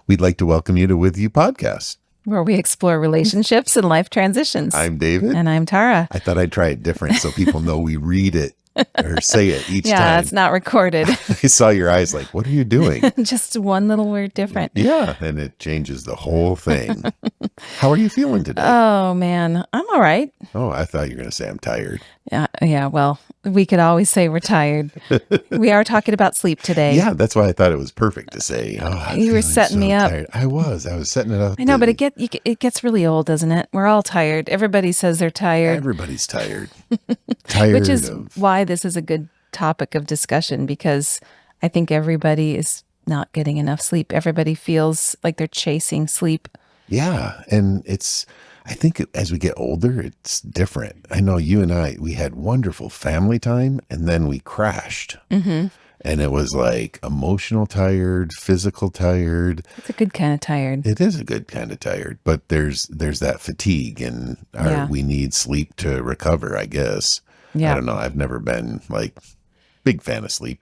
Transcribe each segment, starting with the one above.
We'd like to welcome you to With You podcast. Where we explore relationships and life transitions. I'm David. And I'm Tara. I thought I'd try it different so people know we read it or say it each time. Yeah, it's not recorded. I saw your eyes like, what are you doing? Just one little word different. Yeah, and it changes the whole thing. How are you feeling today? Oh, man. I'm all right. Oh, I thought you were going to say I'm tired. Yeah. Well, we could always say we're tired. We are talking about sleep today. Yeah, that's why I thought it was perfect to say, you were setting me up. Tired. I was setting it up. I know, but it gets really old, doesn't it? We're all tired. Everybody says they're tired. Everybody's tired. Tired Which is why this is a good topic of discussion, because I think everybody is not getting enough sleep. Everybody feels like they're chasing sleep. Yeah. And I think as we get older, it's different. I know you and we had wonderful family time, and then we crashed. Mm-hmm. And it was like emotional tired, physical tired. It's a good kind of tired. It is a good kind of tired, but there's that fatigue, and we need sleep to recover, I guess. Yeah. I don't know. I've never been like big fan of sleep.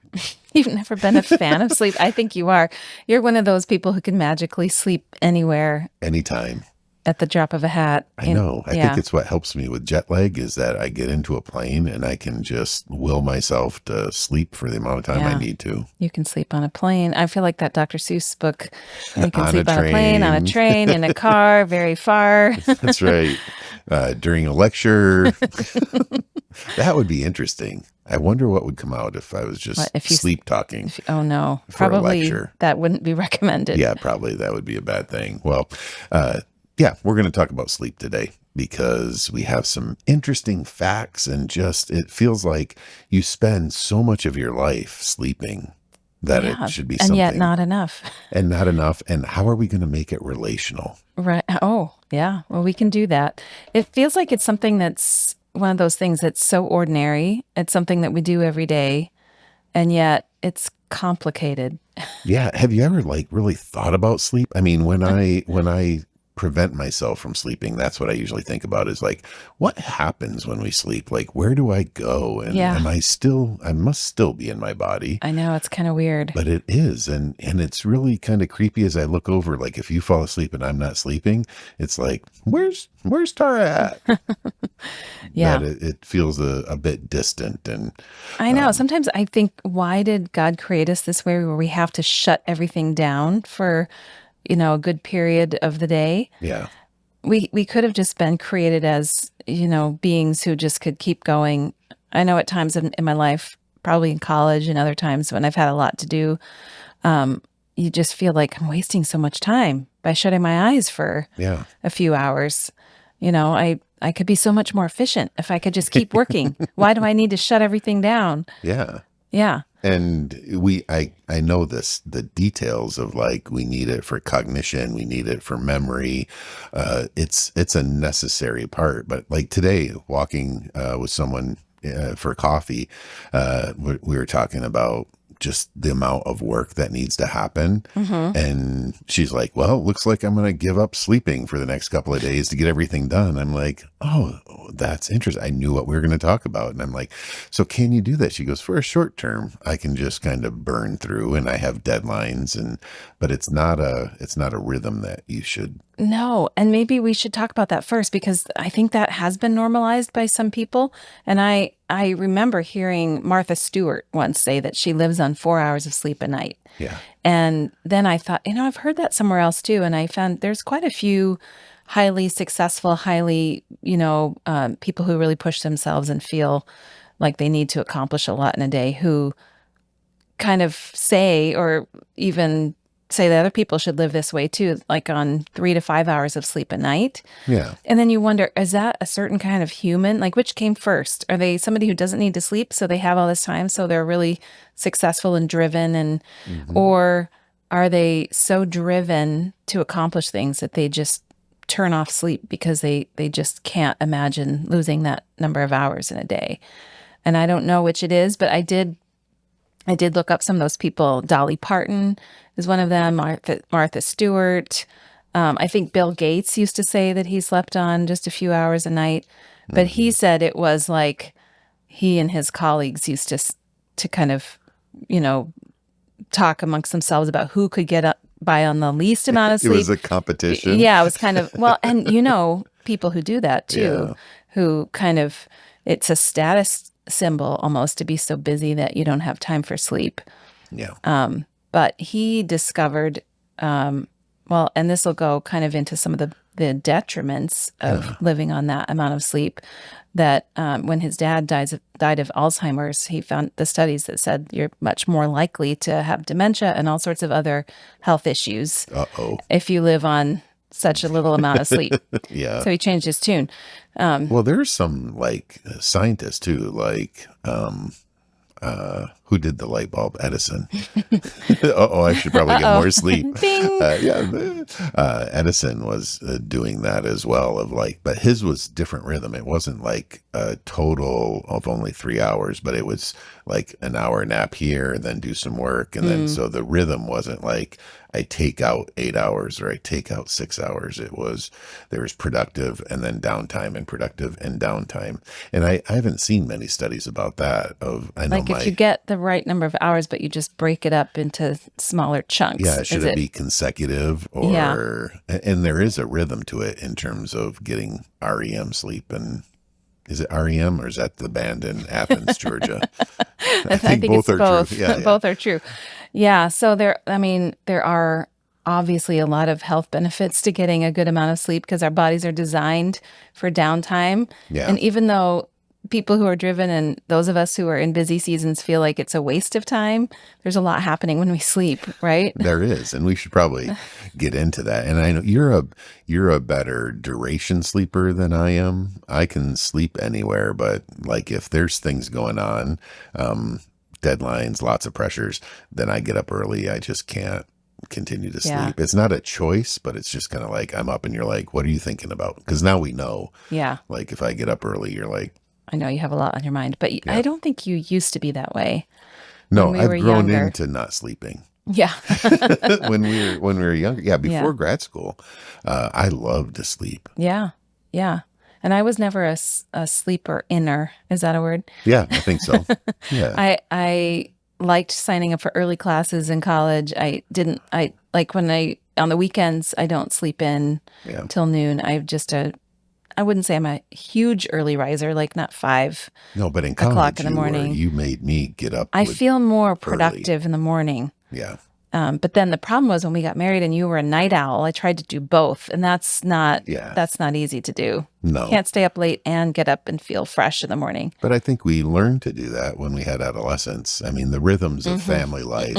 You've never been a fan of sleep? I think you are. You're one of those people who can magically sleep anywhere. Anytime. At the drop of a hat. I know. I think it's what helps me with jet lag is that I get into a plane and I can just will myself to sleep for the amount of time I need to. You can sleep on a plane. I feel like that Dr. Seuss book. You can sleep on a plane, on a train, in a car, very far. That's right. During a lecture. That would be interesting. I wonder what would come out if I was just sleep talking. Oh, no. Probably that wouldn't be recommended. Yeah, probably that would be a bad thing. Well, yeah, we're going to talk about sleep today because we have some interesting facts, and it feels like you spend so much of your life sleeping that it should be something. And yet not enough. And not enough. And how are we going to make it relational? Right. Oh, yeah. Well, we can do that. It feels like it's something that's one of those things that's so ordinary. It's something that we do every day, and yet it's complicated. Yeah. Have you ever really thought about sleep? I mean, when I prevent myself from sleeping, that's what I usually think about is like, what happens when we sleep? Like, where do I go? And I must still be in my body. I know, it's kind of weird. But it is. And it's really kind of creepy as I look over, like if you fall asleep and I'm not sleeping, it's like, where's Tara at? Yeah. That it feels a bit distant. And I know. Sometimes I think, why did God create us this way where we have to shut everything down for a good period of the day? Yeah. We could have just been created as, beings who just could keep going. I know at times in my life, probably in college and other times when I've had a lot to do, you just feel like I'm wasting so much time by shutting my eyes for a few hours. I could be so much more efficient if I could just keep working. Why do I need to shut everything down? Yeah. Yeah. And I know the details of we need it for cognition, we need it for memory. It's a necessary part. But like today, walking with someone for coffee, we were talking about just the amount of work that needs to happen. Mm-hmm. And she's like, well, it looks like I'm going to give up sleeping for the next couple of days to get everything done. I'm like, oh, that's interesting. I knew what we were going to talk about. And I'm like, so can you do that? She goes, for a short term, I can just kind of burn through, and I have deadlines, but it's not a rhythm that you should. No. And maybe we should talk about that first, because I think that has been normalized by some people. And I remember hearing Martha Stewart once say that she lives on 4 hours of sleep a night. Yeah. And then I thought, I've heard that somewhere else too. And I found there's quite a few highly successful, people who really push themselves and feel like they need to accomplish a lot in a day, who kind of say, or even say that other people should live this way too, like on 3 to 5 hours of sleep a night. Yeah. And then you wonder, is that a certain kind of human? Like, which came first? Are they somebody who doesn't need to sleep, so they have all this time, so they're really successful and driven, and or are they so driven to accomplish things that they just turn off sleep because they just can't imagine losing that number of hours in a day? And I don't know which it is, but I did look up some of those people. Dolly Parton is one of them, Martha Stewart. I think Bill Gates used to say that he slept on just a few hours a night, but he said it was like he and his colleagues used to kind of, talk amongst themselves about who could get up by on the least amount of It was sleep. a competition. Yeah, it was kind of, well, and people who do that too, Yeah. who kind of, it's a status symbol almost to be so busy that you don't have time for sleep. Yeah. But he discovered, well, and this will go kind of into some of the detriments of living on that amount of sleep, that when his dad died of Alzheimer's, he found the studies that said you're much more likely to have dementia and all sorts of other health issues Uh-oh. if you live on such a little amount of sleep. Yeah. So he changed his tune. Well, there's some like scientists too, like who did the light bulb? Edison. Oh, I should probably get more sleep. Bing. Yeah, Edison was doing that as well. Of like, but his was different rhythm. It wasn't like a total of only 3 hours, but it was like an hour nap here and then do some work, and then so the rhythm wasn't like I take out 8 hours or I take out 6 hours. It was there was productive and then downtime and productive and downtime. And I haven't seen many studies about that. Of I know Like if you get the right number of hours, but you just break it up into smaller chunks. yeah, should it be consecutive or Yeah. and there is a rhythm to it in terms of getting REM sleep. And is it REM or is that the band in Athens, Georgia? I think both it's are both. true. Yeah, yeah. Both are true. Yeah. So there are obviously a lot of health benefits to getting a good amount of sleep because our bodies are designed for downtime. Yeah. And even though people who are driven and those of us who are in busy seasons feel like it's a waste of time, there's a lot happening when we sleep, right? There is, and we should probably get into that. And I know you're a better duration sleeper than I am. I can sleep anywhere, but like if there's things going on, deadlines, lots of pressures, then I get up early. I just can't continue to Yeah. sleep. It's not a choice, but it's just kind of like I'm up and you're like, what are you thinking about? Because now we know. Yeah. Like if I get up early, you're like, I know you have a lot on your mind, but Yeah. I don't think you used to be that way. no, When we I've were grown younger. into not sleeping. Yeah. when we were younger. Yeah, before Yeah. grad school, I loved to sleep. Yeah. Yeah. And I was never a sleeper inner. Is that a word? Yeah, I think so. Yeah. I liked signing up for early classes in college. I like on the weekends, I don't sleep in Yeah. till noon. I wouldn't say I'm a huge early riser, like not 5 No, but in o'clock college, in the morning. you made me get up. I with- feel more productive in the morning. Yeah. But then the problem was when we got married and you were a night owl, I tried to do both. And that's not easy to do. No. You can't stay up late and get up and feel fresh in the morning. But I think we learned to do that when we had adolescence. I mean, the rhythms of family life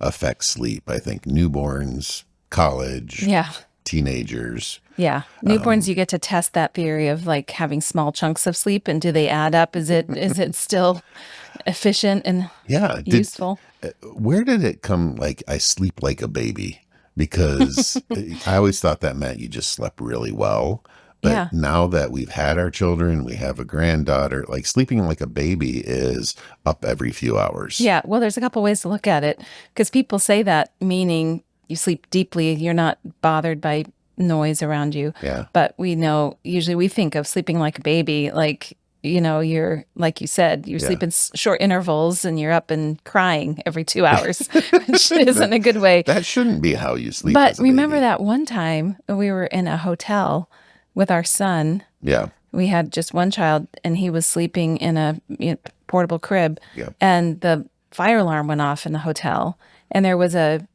affect sleep. I think newborns, college, Yeah. teenagers. Yeah. Newborns, you get to test that theory of like having small chunks of sleep and do they add up? Is it still efficient and Yeah. useful? Where did it come? Like I sleep like a baby because I always thought that meant you just slept really well. But Yeah. now that we've had our children, we have a granddaughter, like sleeping like a baby is up every few hours. Yeah. Well, there's a couple ways to look at it because people say that meaning you sleep deeply, you're not bothered by noise around you. Yeah. But we know usually we think of sleeping like a baby, like, you're, like you said, you sleep in short intervals and you're up and crying every 2 hours, which isn't a good way. That shouldn't be how you sleep. But as a remember baby. that one time we were in a hotel with our son. Yeah. We had just one child and he was sleeping in a portable crib Yeah. and the fire alarm went off in the hotel and there was a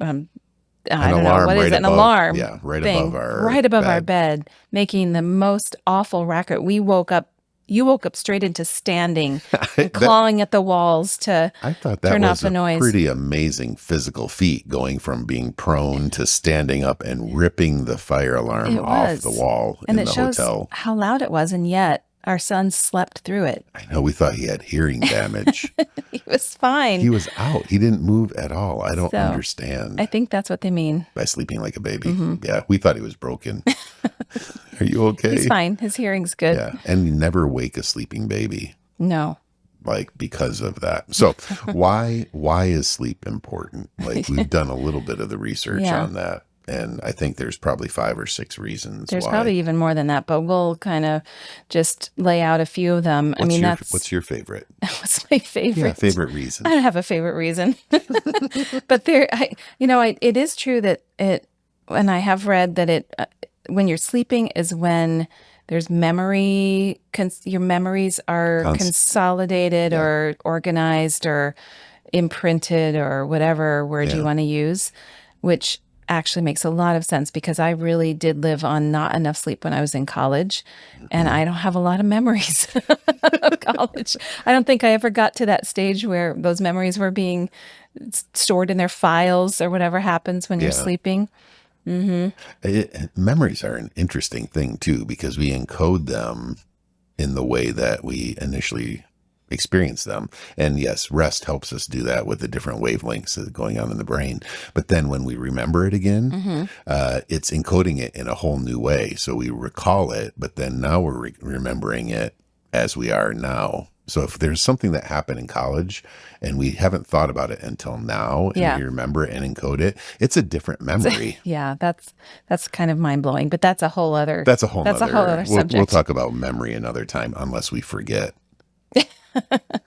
I don't know, alarm what is right it? An above- alarm yeah, right thing above our right above our bed. bed, making the most awful racket. We woke up. You woke up straight into standing and clawing at the walls to I thought that turn was off the a noise. pretty amazing physical feat, going from being prone to standing up and ripping the fire alarm It off was. the wall And in it the shows hotel. how loud it was, and yet our son slept through it. I know we thought he had hearing damage. He was fine. He was out. He didn't move at all. I don't So, understand I think that's what they mean. by sleeping like a baby. Yeah, we thought he was broken. Are you okay? He's fine. His hearing's good. Yeah, and you never wake a sleeping baby. No. Like because of that. So why is sleep important? Like we've done a little bit of the research Yeah. on that. And I think there's probably 5 or 6 reasons There's why. probably even more than that, but we'll kind of just lay out a few of them. I mean, What's your favorite? what's my Yeah, favorite. favorite I reason. don't have a favorite reason, but it is true that and I have read that when you're sleeping is when there's your memories are Const- consolidated yeah, or organized or imprinted or whatever word you yeah. want to use, which actually makes a lot of sense because I really did live on not enough sleep when I was in college, and Mhm. I don't have a lot of memories of college. I don't think I ever got to that stage where those memories were being stored in their files or whatever happens when you're Yeah. sleeping. Hmm. Memories are an interesting thing too, because we encode them in the way that we initially experience them. And yes, rest helps us do that with the different wavelengths that are going on in the brain. But then when we remember it again, Hmm. it's encoding it in a whole new way. So we recall it, but then now we're remembering it as we are now. So if there's something that happened in college and we haven't thought about it until now and Yeah. we remember it and encode it, it's a different memory. Yeah, that's kind of mind blowing, but that's a whole other That's a whole that's a whole nother, other we'll subject. talk about memory another time, unless we forget.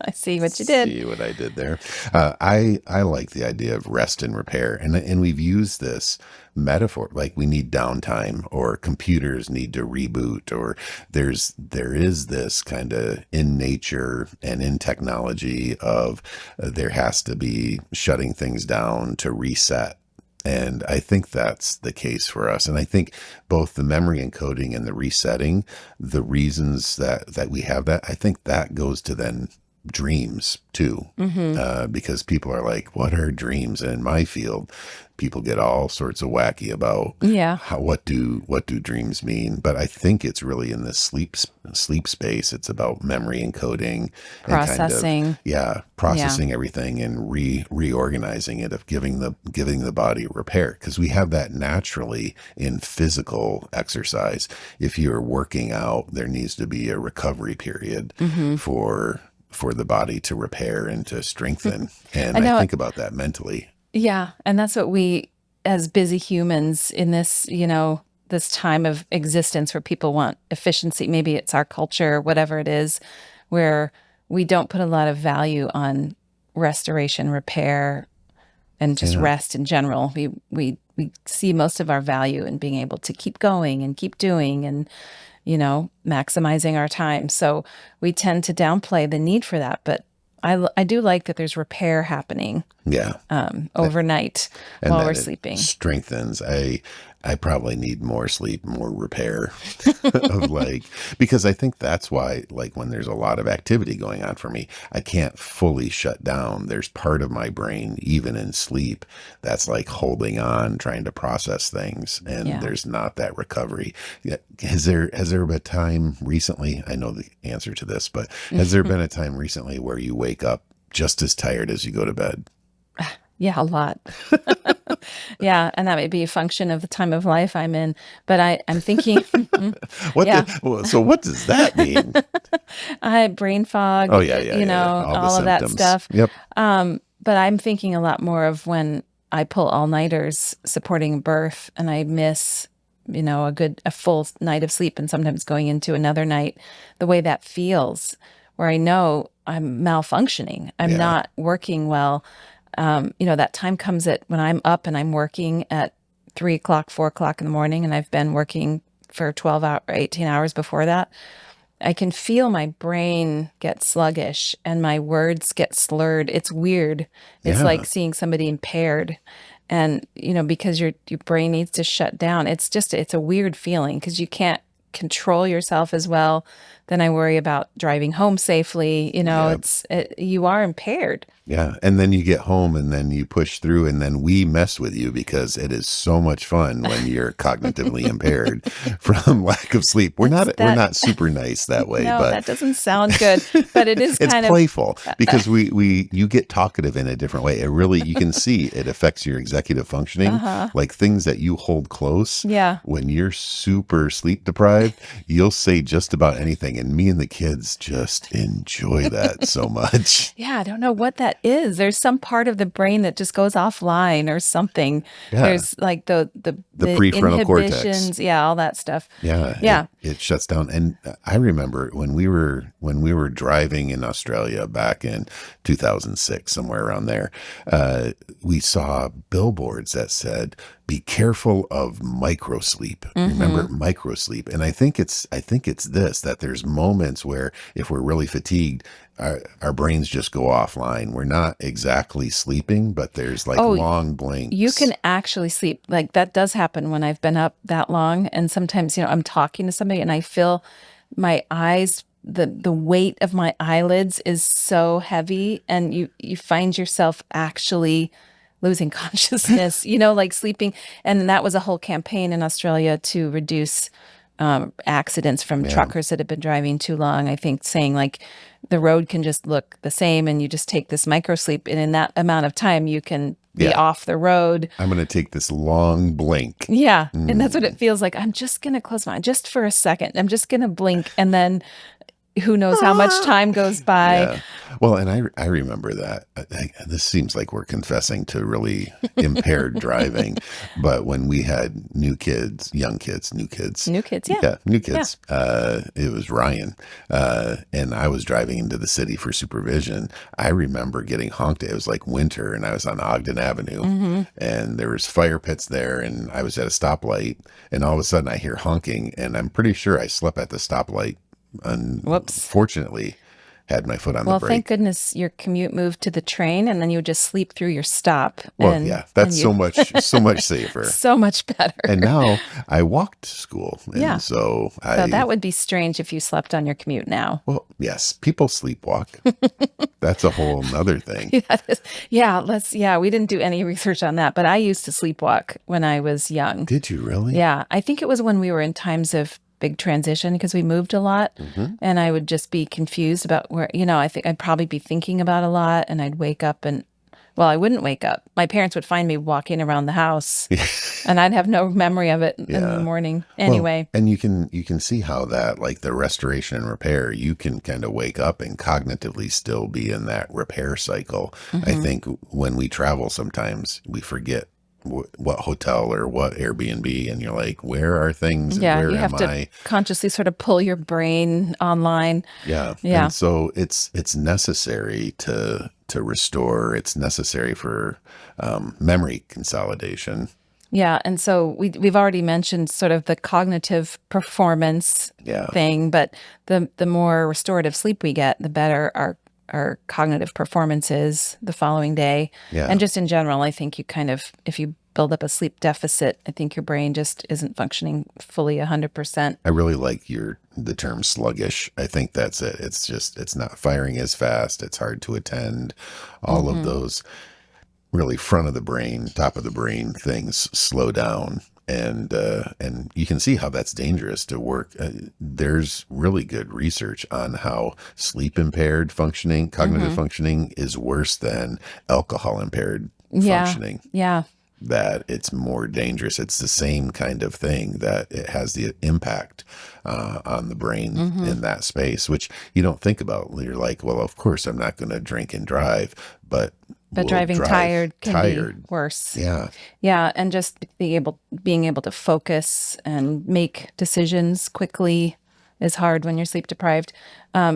I see what you did. See what I did there. I like the idea of rest and repair, and we've used this metaphor like we need downtime, or computers need to reboot, or there is this kind of in nature and in technology of there has to be shutting things down to reset. And I think that's the case for us. And I think both the memory encoding and the resetting, the reasons that we have that, I think that goes to then dreams too. Hmm. Because people are like, what are dreams? And in my field, people get all sorts of wacky about Yeah. what do dreams mean. But I think it's really in the sleep space. It's about memory encoding and kind of, Processing. yeah, Yeah. processing everything and reorganizing it, of giving the body repair, because we have that naturally in physical exercise. If you're working out, there needs to be a recovery period Hmm. for the body to repair and to strengthen. I And I know. think about that mentally. Yeah, and that's what we as busy humans in this, this time of existence where people want efficiency, maybe it's our culture, whatever it is, where we don't put a lot of value on restoration, repair, and just Yeah. rest in general. We see most of our value in being able to keep going and keep doing and maximizing our time. So we tend to downplay the need for that, but I do like that there's repair happening Yeah. overnight And while we're that it sleeping. strengthens. I probably need more sleep, more repair of like, because I think that's why, like, when there's a lot of activity going on for me, I can't fully shut down. There's part of my brain, even in sleep, that's like holding on, trying to process things, and Yeah. there's not that recovery. Yeah. Has there been a time recently? I know the answer to this, but has there been a time recently where you wake up just as tired as you go to bed? Yeah, a lot. Yeah, and that may be a function of the time of life I'm in. But I'm thinking, yeah, So what does that mean? I brain fog, Oh, yeah. All the all of that symptoms. stuff. Yep. But I'm thinking a lot more of when I pull all-nighters supporting birth and I miss, a full night of sleep and sometimes going into another night, the way that feels, where I know I'm malfunctioning. I'm Yeah. not working well. That time comes at when I'm up and I'm working at 3 o'clock, 4 o'clock in the morning, and I've been working for 12 hours, 18 hours before that. I can feel my brain get sluggish and my words get slurred. It's weird. It's Yeah. like seeing somebody impaired. And, because your brain needs to shut down. It's a weird feeling because you can't control yourself as well. Then I worry about driving home safely. Yeah. You are impaired. Yeah. And then you get home and then you push through, and then we mess with you because it is so much fun when you're cognitively impaired from lack of sleep. We're That's we're that. not super nice that way, No, but that doesn't sound good, but it is it's kind of, playful because you get talkative in a different way. It really, you can see it affects your executive functioning, uh-huh. like things that you hold close. Yeah. When you're super sleep deprived, you'll say just about anything and me and the kids just enjoy that so much. Yeah, I don't know what that is. There's some part of the brain that just goes offline or something. Yeah, There's like the the the prefrontal cortex. inhibitions, yeah, all that stuff. Yeah, Yeah. it shuts down. And I remember when we were driving in Australia back in 2006, somewhere around there, we saw billboards that said, "Be careful of micro sleep." Remember Mm-hmm. micro sleep? And I think it's this, that there's moments where if we're really fatigued, our brains just go offline. We're not exactly sleeping, but there's like Oh, long you blinks. can actually sleep. Like that does happen when I've been up that long. And sometimes, I'm talking to somebody and I feel my eyes, the weight of my eyelids is so heavy, and you find yourself actually losing consciousness, like sleeping. And that was a whole campaign in Australia to reduce accidents from Yeah. truckers that have been driving too long. I think saying like the road can just look the same and you just take this micro sleep, and in that amount of time you can be Yeah. off the road. I'm going to take this long blink. Yeah. And that's what Mm. it feels like. I'm just going to close my eye just for a second. I'm just going to blink. And then who knows how much time goes by. Yeah. Well, and I remember that. This seems like we're confessing to really impaired driving, but when we had young kids, new kids, New kids. Yeah. yeah, new Yeah. kids, it was Ryan, and I was driving into the city for supervision. I remember getting honked at. It was like winter, and I was on Ogden Avenue, Hmm. and there was fire pits there, and I was at a stoplight, and all of a sudden I hear honking, and I'm pretty sure I slept at the stoplight. Whoops. Unfortunately, had my foot on the Well, thank brake. goodness your commute moved to the train, and then you would just sleep through your stop, Well, and yeah, that's you so much safer. so much And better. now I walk to school, Yeah. and so So I, that would be strange if you slept on your commute now. well, yes, people sleepwalk. That's a whole nother thing. Yeah, yeah, we didn't do any research on that, but I used to sleepwalk when I was young. Did you really? Yeah, I think it was when we were in times of big transition because we moved a lot, Hmm. and I would just be confused about where, I think I'd probably be thinking about a lot, and I'd wake up and, well, I wouldn't wake up. My parents would find me walking around the house and I'd have no memory of it in the Yeah. morning. Well, Anyway, and you can see how that, like the restoration and repair, you can kind of wake up and cognitively still be in that repair cycle. I hmm, think when we travel, sometimes we forget what hotel or what Airbnb, and you're like, where are things and yeah, where you am have to I? consciously sort of pull your brain online. Yeah. Yeah. And so it's necessary to restore. It's necessary for memory consolidation. Yeah, and so we've already mentioned sort of the cognitive performance Yeah. thing, but the more restorative sleep we get, the better our cognitive performance is the following day. Yeah. And just in general, I think you kind of, if you build up a sleep deficit, I think your brain just isn't functioning fully 100%. I really like the term sluggish. I think that's it. It's not firing as fast. It's hard to attend. All of Hmm. those really front of the brain, top of the brain things slow down. And you can see how that's dangerous to work. There's really good research on how sleep impaired functioning, cognitive Hmm. functioning, is worse than alcohol impaired Yeah. functioning. Yeah. That it's more dangerous. It's the same kind of thing, that it has the impact on the brain Hmm. in that space, which you don't think about. You're like, well, of course, I'm not going to drink and drive, but But we'll driving drive tired can be tired. worse. Yeah. Yeah, and just being able to focus and make decisions quickly is hard when you're sleep deprived.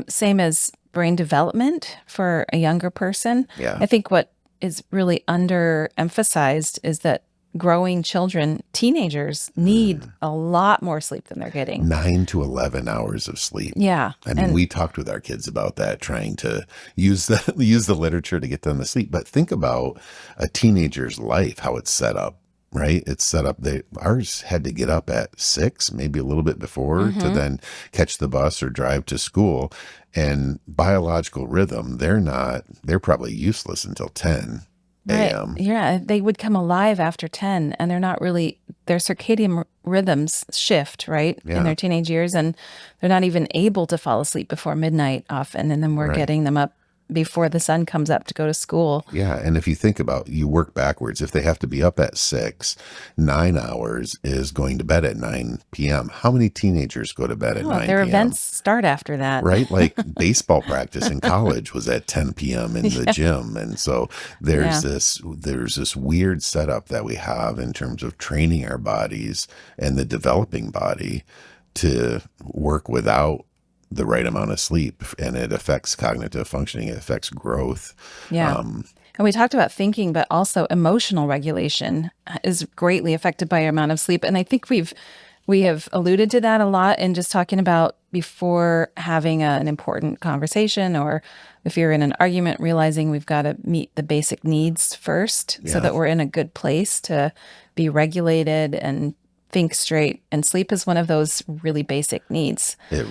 Same as brain development for a younger person. Yeah. I think what is really underemphasized is that growing children, teenagers, need a lot more sleep than they're getting. 9 to 11 hours of sleep. Yeah, I mean, and we talked with our kids about that, trying to use the literature to get them to sleep. But think about a teenager's life, how it's set up, right? It's set up. Ours had to get up at 6, maybe a little bit before, to mhm. then catch the bus or drive to school. And biological rhythm, they're probably useless until 10 Right. a.m. Yeah, they would come alive after 10, and they're not really, their circadian rhythms shift, right, in Yeah, their teenage years, and they're not even able to fall asleep before midnight often, and then we're right. getting them up. before the sun comes up to go to school. Yeah. And if you think about, you work backwards, if they have to be up at 6, 9 hours is going to bed at 9 p.m. How many teenagers go to bed at Oh, 9 their p.m.? events start after that. Right? Like baseball practice in college was at 10 p.m. in the Yeah. gym. And so Yeah. there's this weird setup that we have in terms of training our bodies and the developing body to work without the right amount of sleep, and it affects cognitive functioning, it affects growth. Yeah. And we talked about thinking, but also emotional regulation is greatly affected by our amount of sleep. And I think we have alluded to that a lot in just talking about before having an important conversation, or if you're in an argument, realizing we've got to meet the basic needs first so Yeah. that we're in a good place to be regulated and think straight. And sleep is one of those really basic needs. It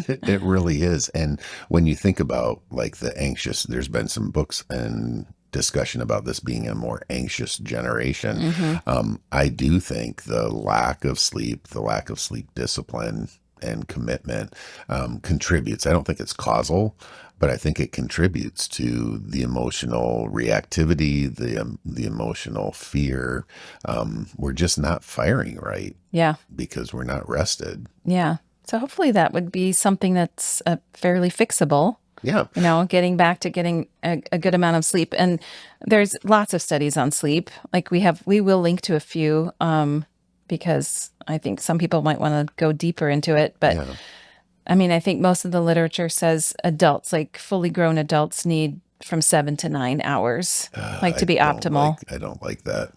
it really is. And when you think about like the anxious, there's been some books and discussion about this being a more anxious generation. Hmm. I do think the lack of sleep discipline and commitment contributes. I don't think it's causal, but I think it contributes to the emotional reactivity, the emotional fear. We're just not firing right Yeah. because we're not rested. Yeah. So hopefully that would be something that's fairly fixable. Yeah. Getting back to getting a good amount of sleep. And there's lots of studies on sleep. Like we will link to a few because I think some people might want to go deeper into it. But Yeah. I mean, I think most of the literature says adults, like fully grown adults, need from 7 to 9 hours, like to be optimal. I don't like that.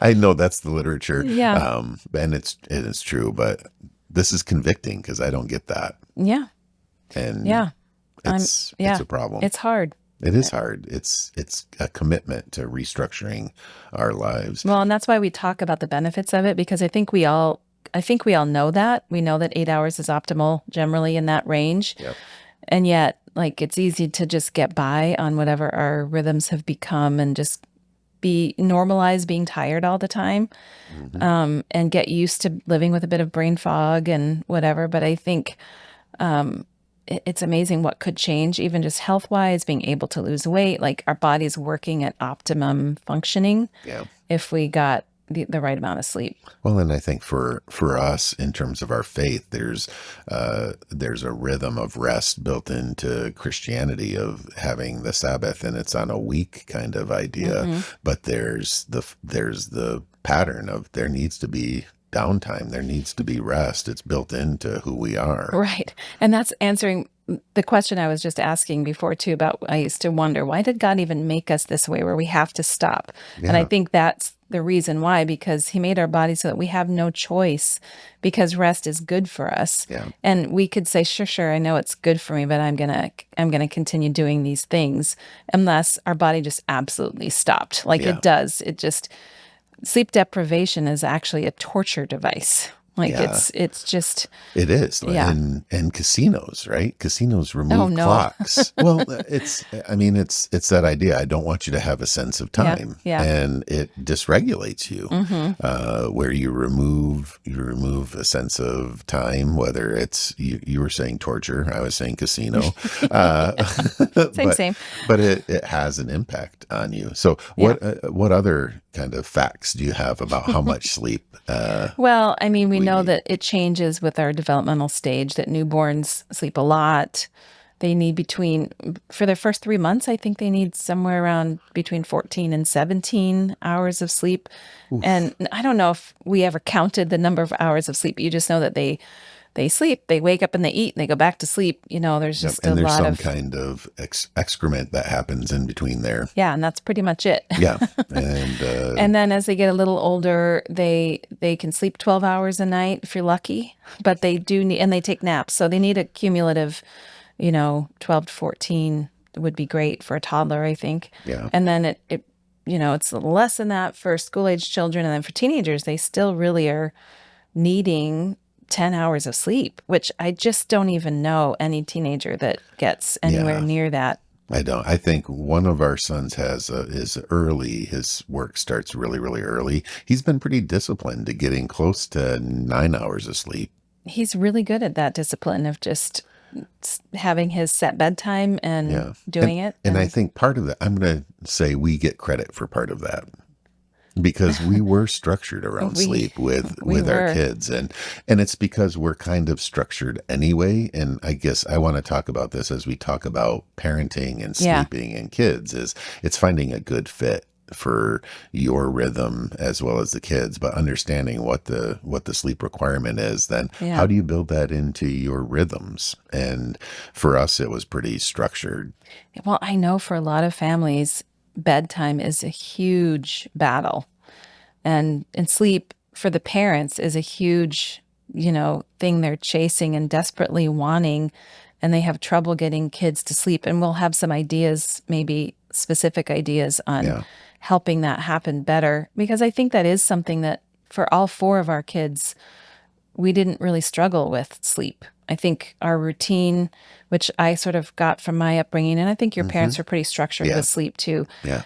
I know that's the literature. Yeah. And it is true, but this is convicting because I don't get that. Yeah. And Yeah. it's yeah. a problem. It's hard. It is hard. It's a commitment to restructuring our lives. Well, and that's why we talk about the benefits of it, because I think we all know that. We know that 8 hours is optimal generally in that range. Yep. And yet, like, it's easy to just get by on whatever our rhythms have become and just be normalized being tired all the time, and get used to living with a bit of brain fog and whatever. But I think it's amazing what could change, even just health wise, being able to lose weight, like our body's working at optimum functioning Yeah. if we got the right amount of sleep. Well, and I think for us in terms of our faith, there's a rhythm of rest built into Christianity of having the Sabbath, and it's on a week kind of idea. But there's the pattern of there needs to be downtime, there needs to be rest. It's built into who we are. Right. And that's answering the question I was just asking before too about, I used to wonder, why did God even make us this way where we have to stop? And I Yeah. think that's the reason why, because he made our body so that we have no choice, because rest is good for us. Yeah. And we could say, sure, I know it's good for me, but I'm going to continue doing these things unless our body just absolutely stopped. Like Yeah. it does. It just, sleep deprivation is actually a torture device. Like Yeah. it's just, It is. Yeah. And casinos, right? Casinos remove Oh, no. clocks. Well, it's that idea. I don't want you to have a sense of time. Yeah. And it dysregulates you, where you remove a sense of time, whether it's, you were saying torture, I was saying casino. Same. But it has an impact on you. So what other kind of facts do you have about how much sleep? Well, I mean, we know need. that it changes with our developmental stage, that newborns sleep a lot. They need for their first 3 months, I think they need somewhere around between 14 and 17 hours of sleep. And I don't know if we ever counted the number of hours of sleep. You just know that they sleep, they wake up and they eat and they go back to sleep. There's just And a there's lot some of, kind of excrement that happens in between there. yeah, and that's pretty much it. Yeah. And And then as they get a little older, they can sleep 12 hours a night if you're lucky, but they do need, and they take naps. So they need a cumulative, 12 to 14 would be great for a toddler, I think. Yeah. And then it's less than that for school age children. And then for teenagers, they still really are needing 10 hours of sleep, which I just don't even know any teenager that gets anywhere Yeah. near that. I don't. I think one of our sons is early. His work starts really, really early. He's been pretty disciplined to getting close to 9 hours of sleep. He's really good at that discipline of just having his set bedtime and Yeah. doing it. And I And think part of that, I'm going to say we get credit for part of that because we were structured around we sleep with we our were. kids, and it's because we're kind of structured anyway. And I guess I want to talk about this as we talk about parenting and Yeah. sleeping and kids, is it's finding a good fit for your rhythm as well as the kids, but understanding what the sleep requirement is, then how Yeah. do you build that into your rhythms? And for us it was pretty structured. Well, I know for a lot of families, bedtime is a huge battle. And sleep for the parents is a huge, thing they're chasing and desperately wanting, and they have trouble getting kids to sleep. And we'll have some ideas, maybe specific ideas on Yeah. helping that happen better, because I think that is something that for all four of our kids, we didn't really struggle with sleep. I think our routine, which I sort of got from my upbringing, and I think your Hmm. parents were pretty structured Yeah. with sleep too. Yeah.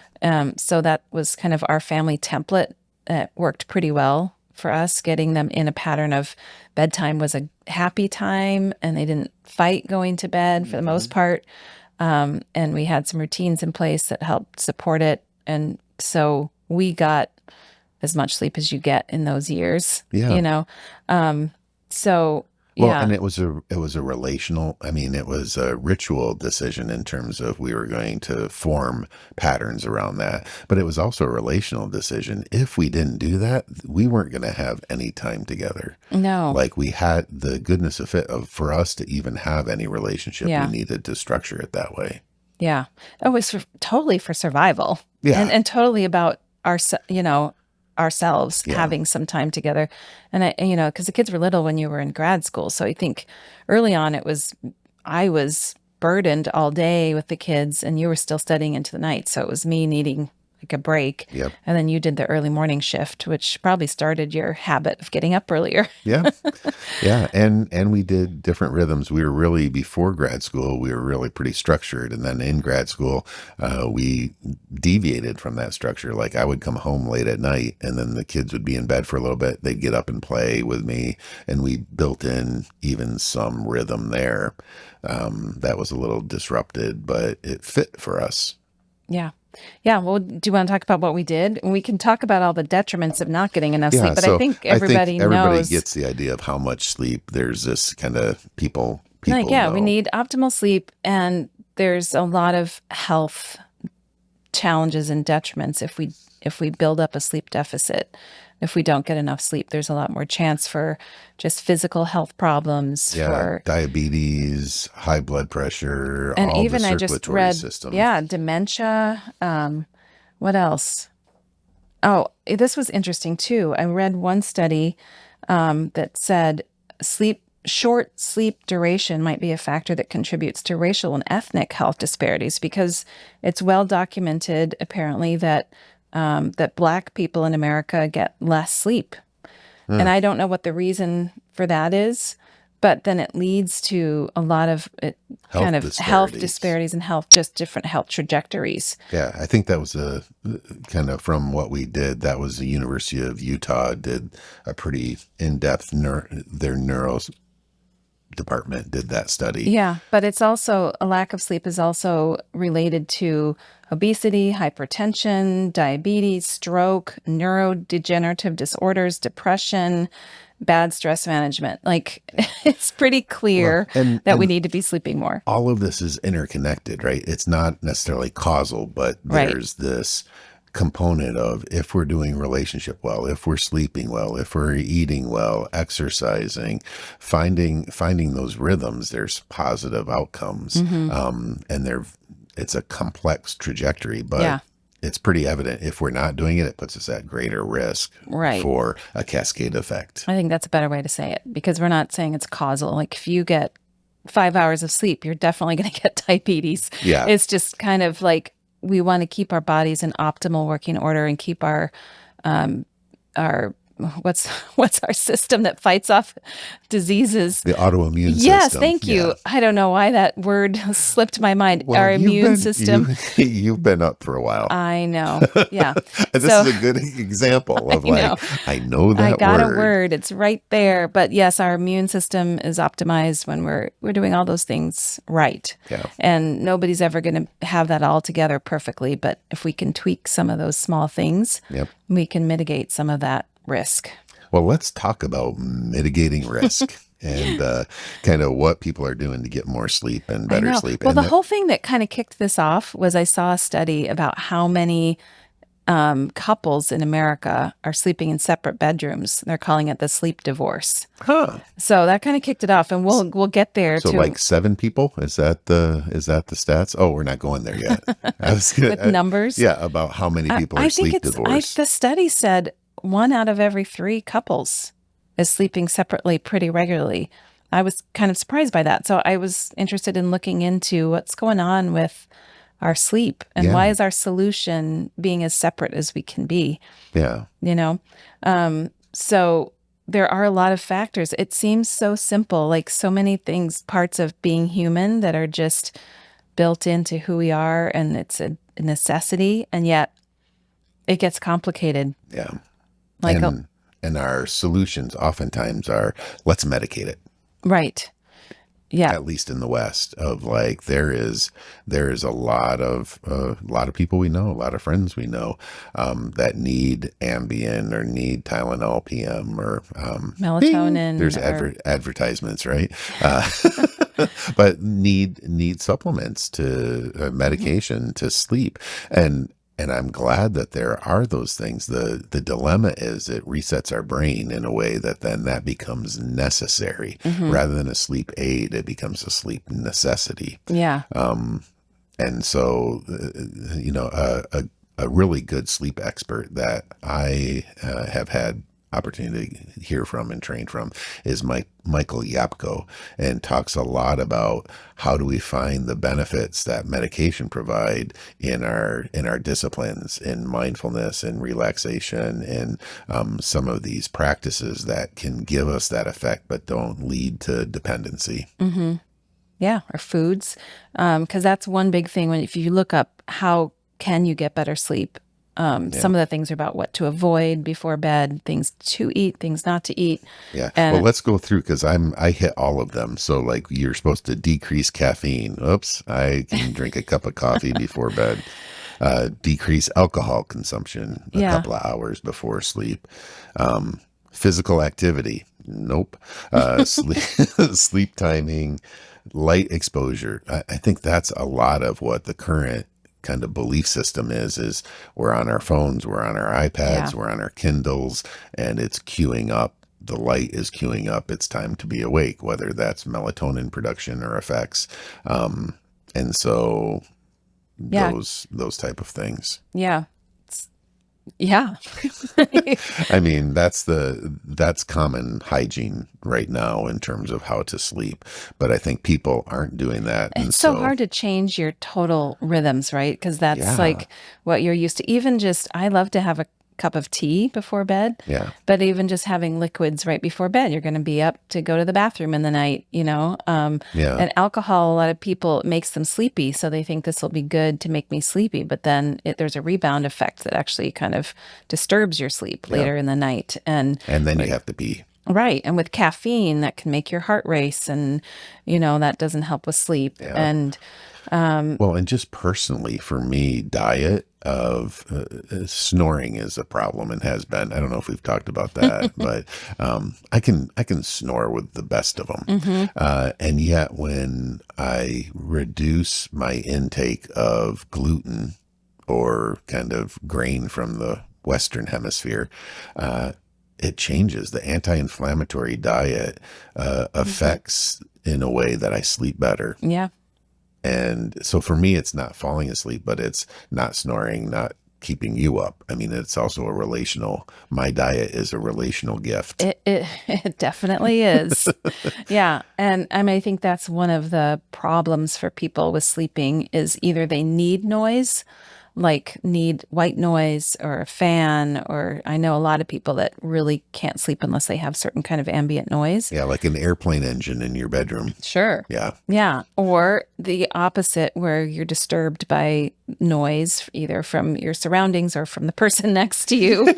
So that was kind of our family template. It worked pretty well for us, getting them in a pattern of bedtime was a happy time and they didn't fight going to bed for the most Hmm. part. And we had some routines in place that helped support it. And so we got as much sleep as you get in those years, Yeah. you know? Um, so Well, yeah, and it was a relational, I mean, it was a ritual decision in terms of we were going to form patterns around that. But it was also a relational decision. If we didn't do that, we weren't going to have any time together. no, Like we had the goodness of it of for us to even have any relationship, we yeah, needed to structure it that way. yeah. It was totally for survival and, Yeah. and totally about ourselves Yeah. having some time together. Because the kids were little when you were in grad school. So I think early on I was burdened all day with the kids and you were still studying into the night. So it was me needing like a break. Yep. And then you did the early morning shift, which probably started your habit of getting up earlier. Yeah. Yeah, and we did different rhythms. We were really before grad school, we were really pretty structured, and then in grad school, we deviated from that structure. Like I would come home late at night, and then the kids would be in bed for a little bit. They'd get up and play with me, and we built in even some rhythm there. That was a little disrupted, but it fit for us. Yeah. Yeah. Well, do you want to talk about what we did? We can talk about all the detriments of not getting enough sleep, Yeah, but I so think I think everybody everybody knows, gets the idea of how much sleep. There's this kind of people like, people yeah, we know. need optimal sleep. And there's a lot of health challenges and detriments if we build up a sleep deficit. If we don't get enough sleep, there's a lot more chance for just physical health problems Yeah, for diabetes, high blood pressure, and all the even I just circulatory read, system. yeah, dementia. What else? Oh, this was interesting too. I read one study that said short sleep duration might be a factor that contributes to racial and ethnic health disparities because it's well documented, apparently, that Black people in America get less sleep. And Hmm. I don't know what the reason for that is, but then it leads to a lot of kind Health of health disparities. disparities and just different health trajectories. Yeah, I think that was a kind of from what we did. That was the University of Utah did a pretty in-depth their neuro department did that study. Yeah, but it's also a lack of sleep is also related to obesity, hypertension, diabetes, stroke, neurodegenerative disorders, depression, bad stress management. Like it's pretty Well, clear and that we need to be sleeping more. all of this is interconnected, right? It's not necessarily causal, but Right. there's this component of if we're doing relationship well, if we're sleeping well, if we're eating well, exercising, finding those rhythms, there's positive outcomes. Hmm. And it's a complex trajectory, but Yeah. it's pretty evident if we're not doing it, it puts us at greater risk Right. for a cascade effect. I think that's a better way to say it because we're not saying it's causal. Like if you get 5 hours of sleep, you're definitely going to get diabetes. Yeah. It's just kind of like we want to keep our bodies in optimal working order and keep our what's our system that fights off diseases? The autoimmune Yes, system. thank Yeah. you. I don't know why that word slipped my mind. Well, Our immune system. you've been up for a while. I know. Yeah. This is So a good example of I know. like, I know I that got a word. word. It's right there. But yes, our immune system is optimized when we're doing all those things right. Yeah. And nobody's ever going to have that all together perfectly. But if we can tweak some of those small things, Yep. we can mitigate some of that risk. Well, let's talk about mitigating risk and kind of what people are doing to get more sleep and I better know. sleep. Well, And the whole thing that kind of kicked this off was I saw a study about how many couples in America are sleeping in separate bedrooms. They're calling it the sleep divorce. huh. So that kind of kicked it off, and we'll get there So to like 7 people, is that the stats? Oh, we're not going there yet. I was with numbers. yeah, about how many people are I think sleep divorced. the study said 1 out of every 3 couples is sleeping separately pretty regularly. I was kind of surprised by that. So I was interested in looking into what's going on with our sleep and why Yeah. is our solution being as separate as we can be, Yeah. you know? So there are a lot of factors. It seems so simple, like so many things, parts of being human that are just built into who we are, and it's a necessity, and yet it gets complicated. Yeah. Like, And our solutions oftentimes are let's medicate it. right. Yeah. At least in the West, of like there is a lot of people we know, a lot of friends we know that need Ambien or need Tylenol PM or bing, Melatonin there's or advertisements, right? But need supplements to medication to sleep, and I'm glad that there are those things. The dilemma is it resets our brain in a way that then that becomes necessary rather than a sleep aid. It becomes a sleep necessity. yeah. And so, a really good sleep expert that I have had opportunity to hear from and train from is Michael Yapko, and talks a lot about how do we find the benefits that medication provide in our disciplines, in mindfulness and relaxation, and some of these practices that can give us that effect but don't lead to dependency. Yeah. Or foods. Because that's one big thing. If you look up how can you get better sleep, some of the things are about what to avoid before bed, things to eat, things not to eat. Yeah. And Well, let's go through because I hit all of them. So like you're supposed to decrease caffeine. Oops. I can drink a cup of coffee before bed. Decrease alcohol consumption a couple of hours before sleep. Physical activity. Nope. Sleep, sleep timing, light exposure. I think that's a lot of what the current kind of belief system is we're on our phones, we're on our iPads, we're on our Kindles, and it's queuing up. The light is queuing up. It's time to be awake, whether that's melatonin production or effects. And so those type of things. yeah. Yeah. I mean, that's common hygiene right now in terms of how to sleep. But I think people aren't doing that. And It's so hard to change your total rhythms, right? Because that's Yeah. like what you're used to. Even just, I love to have a cup of tea before bed. Yeah. But even just having liquids right before bed, you're going to be up to go to the bathroom in the night, Yeah. And alcohol, a lot of people, it makes them sleepy. So they think this will be good to make me sleepy. But then there's a rebound effect that actually kind of disturbs your sleep later in the night. And then you have to pee. right. And with caffeine, that can make your heart race. And, that doesn't help with sleep. Yeah. And Well, and just personally for me, diet of snoring is a problem and has been. I don't know if we've talked about that, but I can snore with the best of them. And yet when I reduce my intake of gluten or kind of grain from the Western hemisphere, it changes. The anti-inflammatory diet affects in a way that I sleep better. yeah. And so for me, it's not falling asleep, but it's not snoring, not keeping you up. I mean, it's also my diet is a relational gift. It definitely is. Yeah. And I mean, I think that's one of the problems for people with sleeping is either they need noise, like need white noise or a fan, or I know a lot of people that really can't sleep unless they have certain kind of ambient noise. Yeah, like an airplane engine in your bedroom. Sure. Yeah. Yeah. Or the opposite, where you're disturbed by noise, either from your surroundings or from the person next to you,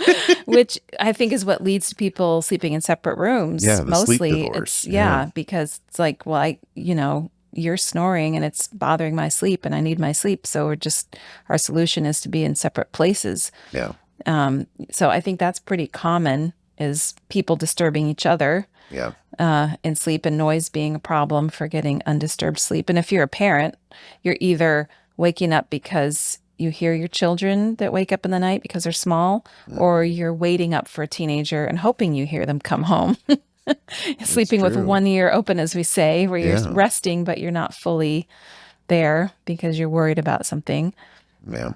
which I think is what leads to people sleeping in separate rooms. Yeah, the sleep Mostly divorce. it's, Yeah. yeah, because it's like, well, you're snoring and it's bothering my sleep and I need my sleep. So our solution is to be in separate places. Yeah. So I think that's pretty common, is people disturbing each other Yeah. in sleep, and noise being a problem for getting undisturbed sleep. And if you're a parent, you're either waking up because you hear your children that wake up in the night because they're small, or you're waiting up for a teenager and hoping you hear them come home. It's Sleeping with true. one ear open, as we say, where you're Yeah. resting, but you're not fully there because you're worried about something. Yeah.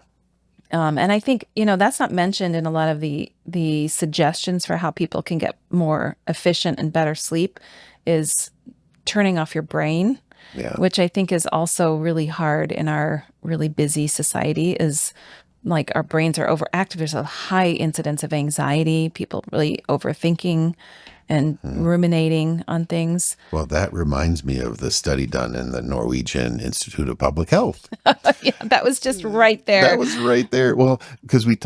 And I think, that's not mentioned in a lot of the suggestions for how people can get more efficient and better sleep, is turning off your brain, Yeah. which I think is also really hard in our really busy society. Is like our brains are overactive. There's a high incidence of anxiety, people really overthinking and ruminating on things. Well, that reminds me of the study done in the Norwegian Institute of Public Health. Yeah, that was just right That there. was right there. Well, because we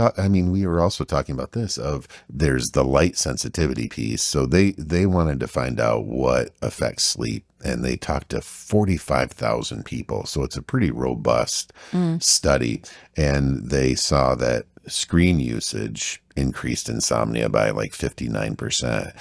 were also talking about this of there's the light sensitivity piece. So they wanted to find out what affects sleep, and they talked to 45,000 people. So it's a pretty robust study. And they saw that screen usage increased insomnia by like 59%.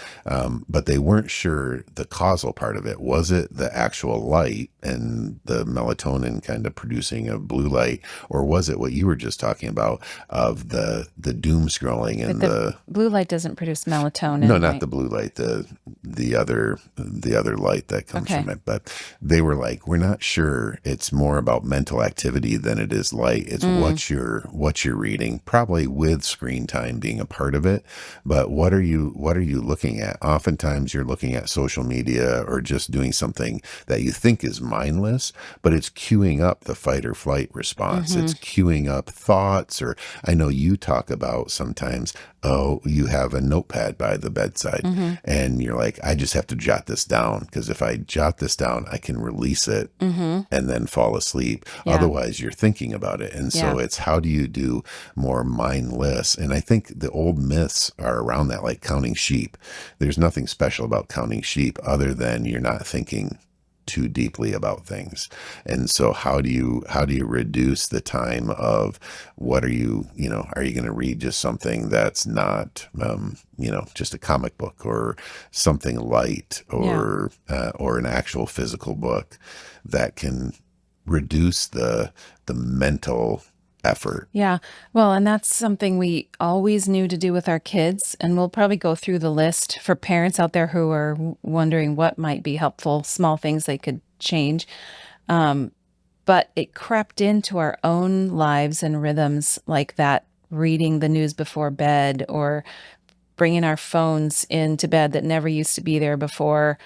But they weren't sure the causal part of it. Was it the actual light and the melatonin kind of producing of blue light, or was it what you were just talking about of the doom scrolling and But the blue light doesn't produce melatonin, no, not right? the blue light, the other light that comes Okay. from it. But they were like, we're not sure. It's more about mental activity than it is light. It's what you're reading, probably with screen time being a part of it. But what are you looking at? Oftentimes you're looking at social media or just doing something that you think is mindless, but it's queuing up the fight or flight response. It's queuing up thoughts. Or I know you talk about sometimes, oh, you have a notepad by the bedside and you're like, I just have to jot this down, because if I jot this down, I can release it and then fall asleep. Yeah. Otherwise, you're thinking about it. And so Yeah. it's how do you do more mindless? And I think the old myths are around that, like counting sheep. There's nothing special about counting sheep other than you're not thinking too deeply about things. And so how do you reduce the time of what are you going to read just something that's not just a comic book or something light or an actual physical book that can reduce the mental effort. Yeah. Well, and that's something we always knew to do with our kids. And we'll probably go through the list for parents out there who are wondering what might be helpful, small things they could change. But it crept into our own lives and rhythms, like that reading the news before bed, or bringing our phones into bed that never used to be there before.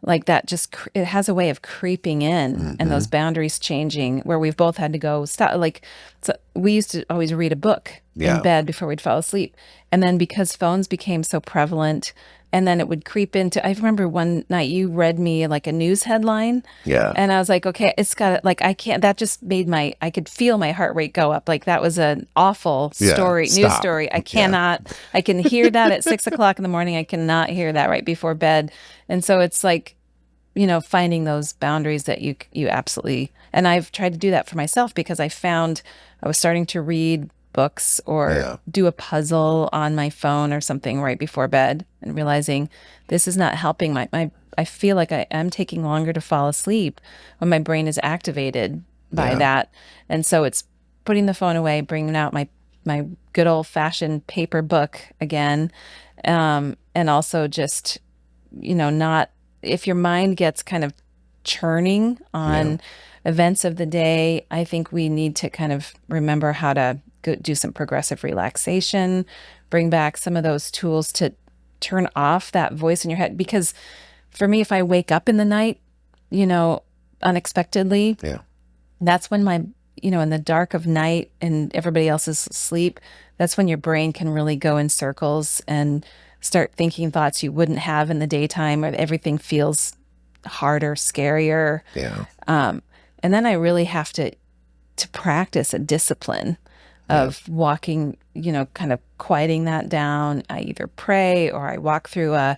Like that, just it has a way of creeping in, and those boundaries changing, where we've both had to go stop. Like, so we used to always read a book in bed before we'd fall asleep, and then because phones became so prevalent, and then it would creep into. I remember one night you read me like a news headline, Yeah. and I was like, okay, it's got like I can't. That just made I could feel my heart rate go up. Like that was an awful story, news Stop. story. I cannot. I can hear that at 6 o'clock in the morning. I cannot hear that right before bed. And so it's like, finding those boundaries that you absolutely, and I've tried to do that for myself, because I found I was starting to read books or do a puzzle on my phone or something right before bed, and realizing this is not helping I feel like I'm taking longer to fall asleep when my brain is activated by that. And so it's putting the phone away, bringing out my good old fashioned paper book again. And also just, not, if your mind gets kind of churning on events of the day, I think we need to kind of remember how to do some progressive relaxation, bring back some of those tools to turn off that voice in your head. Because for me, if I wake up in the night, unexpectedly, that's when in the dark of night and everybody else is asleep, that's when your brain can really go in circles and start thinking thoughts you wouldn't have in the daytime, or everything feels harder, scarier. Yeah. And then I really have to practice a discipline of walking, kind of quieting that down. I either pray or I walk through a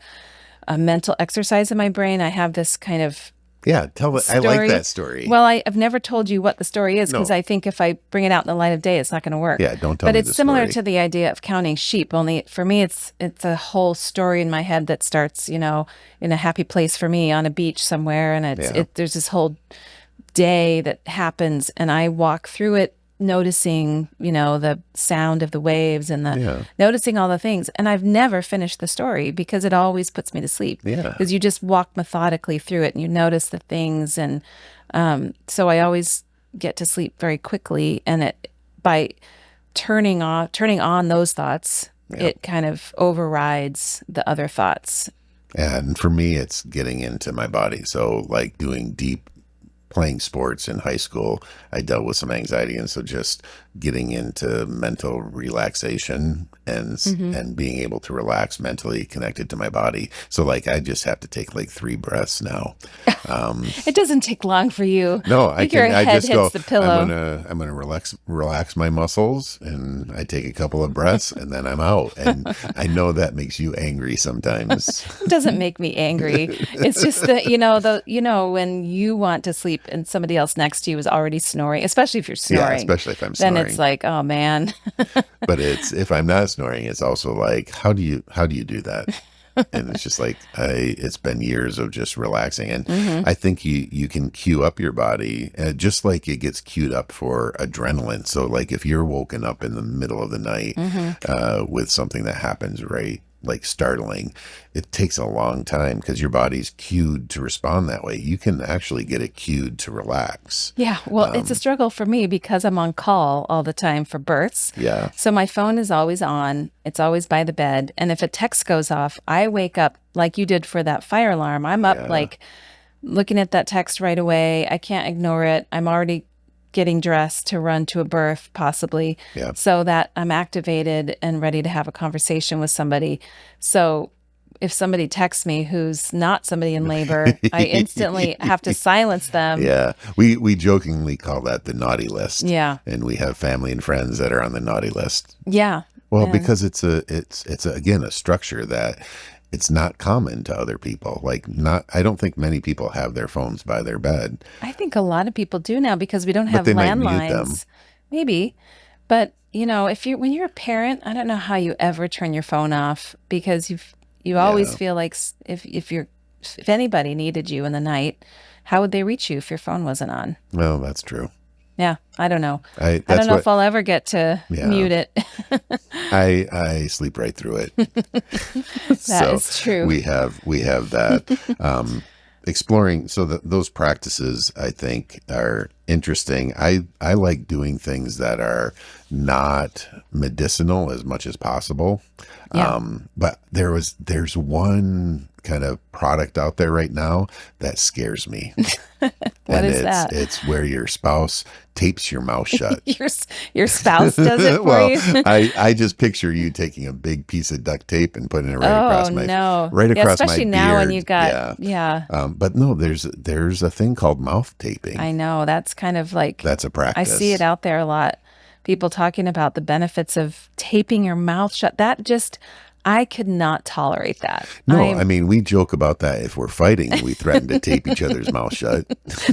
mental exercise in my brain. I have this kind of Yeah. I like that story. Well, I've never told you what the story is because No. I think if I bring it out in the light of day, it's not going to work. Yeah. Don't tell But me it's the similar story. to the idea of counting sheep. Only for me, it's a whole story in my head that starts, in a happy place for me on a beach somewhere, and Yeah. there's this whole day that happens, and I walk through it noticing, the sound of the waves and Yeah. noticing all the things. And I've never finished the story because it always puts me to sleep. Yeah. Because you just walk methodically through it and you notice the things. And so I always get to sleep very quickly. And by turning on those thoughts, it kind of overrides the other thoughts. And for me, it's getting into my body. So like playing sports in high school, I dealt with some anxiety. And so just getting into mental relaxation and being able to relax mentally connected to my body. So like, I just have to take like 3 breaths now. It doesn't take long for you. No, I think your head just hits go, the pillow. I'm gonna relax my muscles, and I take a couple of breaths and then I'm out. And I know that makes you angry sometimes. It doesn't make me angry. It's just that, when you want to sleep and somebody else next to you is already snoring, especially if you're snoring. Yeah, especially if I'm then snoring. it's like, oh man. But if I'm not snoring, it's also like, how do you do that? And it's just like, it's been years of just relaxing. And I think you can cue up your body, just like it gets queued up for adrenaline. So like if you're woken up in the middle of the night with something that happens, right, like startling, it takes a long time because your body's cued to respond that way. You can actually get it cued to relax. Yeah, well, it's a struggle for me because I'm on call all the time for births. Yeah. So my phone is always on. It's always by the bed. And if a text goes off, I wake up like you did for that fire alarm. I'm up like looking at that text right away. I can't ignore it. I'm already getting dressed to run to a birth possibly, so that I'm activated and ready to have a conversation with somebody. So if somebody texts me who's not somebody in labor, I instantly have to silence them. Yeah. We jokingly call that the naughty list. Yeah. And we have family and friends that are on the naughty list. Yeah. Well, because it's again, a structure that it's not common to other people. Like I don't think many people have their phones by their bed. I think a lot of people do now because we don't have they might mute them. landlines. Maybe. But, when you're a parent, I don't know how you ever turn your phone off because you always feel like if anybody needed you in the night, how would they reach you if your phone wasn't on? Well, that's true. Yeah, I don't know. I that's don't know what- if I'll ever get to mute it. I sleep right through it. That is true. We have that. Exploring, so those practices I think are interesting. I like doing things that are not medicinal as much as possible. Yeah. But there's one kind of product out there right now that scares me. What is that? It's where your spouse tapes your mouth shut. Your spouse does it for Well, you? I just picture you taking a big piece of duct tape and putting it right across my no. right across my especially beard. now when you got But no, there's a thing called mouth taping. I know that's kind of like That's a practice. I see it out there a lot. People talking about the benefits of taping your mouth shut. I could not tolerate that. No, I mean, we joke about that if we're fighting. We threaten to tape each other's mouth shut.